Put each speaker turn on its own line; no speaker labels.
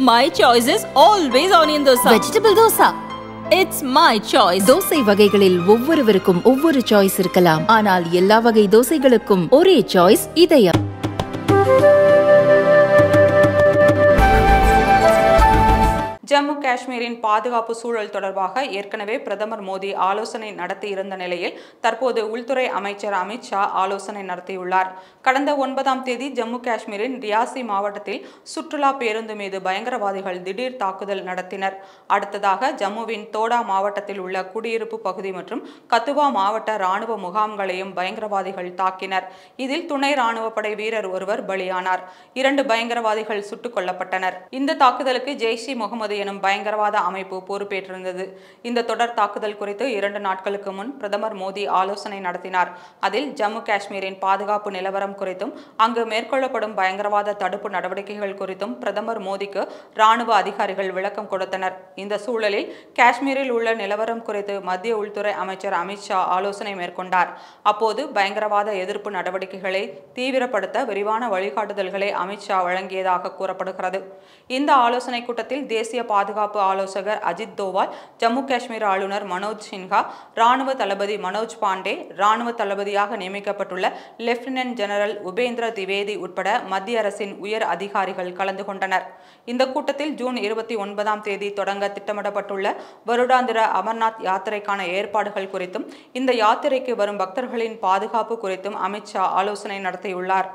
My choice is always onion dosa.
Vegetable dosa.
It's my choice.
Dosa வகைகளில் ஒவ்வொருவருக்கும் ஒவ்வொரு choice இருக்கலாம். ஆனால் எல்லா வகை தோசைகளுக்கும் ஒரே சாய்ஸ் இதயம்.
ஜம்மு காஷ்மீரின் பாதுகாப்பு சூழல் தொடர்பாக ஏற்கனவே பிரதமர் மோடி ஆலோசனை நடத்தியிருந்த நிலையில் தற்போது உள்துறை அமைச்சர் அமித் ஷா ஆலோசனை நடத்தியுள்ளார். கடந்த 9ஆம் தேதி ஜம்மு காஷ்மீரின் ரியாசி மாவட்டத்தில் சுற்றுலா பேருந்து மீது பயங்கரவாதிகள் திடீர் தாக்குதல் நடத்தினர். அடுத்ததாக ஜம்முவின் தோடா மாவட்டத்தில் உள்ள குடியிருப்பு பகுதி மற்றும் கத்துவா மாவட்ட ராணுவ முகாம்களையும் பயங்கரவாதிகள் தாக்கினர். இதில் துணை ராணுவப்படை வீரர் ஒருவர் பலியானார். 2 பயங்கரவாதிகள் சுட்டுக் கொல்லப்பட்டனர். இந்த தாக்குதலுக்கு ஜெய்ஷ் இ முகமது எனும் பயங்கரவாத அமைப்பு பொறுப்பேற்றிருந்தது. இந்த தொடர் தாக்குதல் குறித்து 2 நாட்களுக்கு முன் பிரதமர் மோடி ஆலோசனை நடத்தினார். அதில் ஜம்மு காஷ்மீரின் பாதுகாப்பு நிலவரம் குறித்தும் அங்கு மேற்கொள்ளப்படும் பயங்கரவாத தடுப்பு நடவடிக்கைகள் குறித்தும் பிரதமர் மோடிக்கு ராணுவ அதிகாரிகள் விளக்கம் கொடுத்தனர். இந்த சூழலில் காஷ்மீரில் உள்ள நிலவரம் குறித்து மத்திய உள்துறை அமைச்சர் அமித் ஷா ஆலோசனை மேற்கொண்டார். அப்போது பயங்கரவாத எதிர்ப்பு நடவடிக்கைகளை தீவிரப்படுத்த விரிவான வழிகாட்டுதல்களை அமித் ஷா வழங்கியதாக கூறப்படுகிறது. இந்த ஆலோசனை கூட்டத்தில் தேசிய பாதுகாப்பு ஆலோசகர் அஜித் தோவால், ஜம்மு காஷ்மீர் ஆளுநர் மனோஜ் சின்ஹா, ராணுவ தளபதி மனோஜ் பாண்டே, ராணுவ தளபதியாக நியமிக்கப்பட்டுள்ள லெப்டினன்ட் ஜெனரல் உபேந்திர திவேதி உட்பட மத்திய அரசின் உயர் அதிகாரிகள் கலந்து கொண்டனர். இந்த கூட்டத்தில் ஜூன் 29ஆம் தேதி தொடங்க திட்டமிடப்பட்டுள்ள வருடாந்திர அமர்நாத் யாத்திரைக்கான ஏற்பாடுகள் குறித்தும் இந்த யாத்திரைக்கு வரும் பக்தர்களின் பாதுகாப்பு குறித்தும் அமித் ஷா ஆலோசனை நடத்தியுள்ளார்.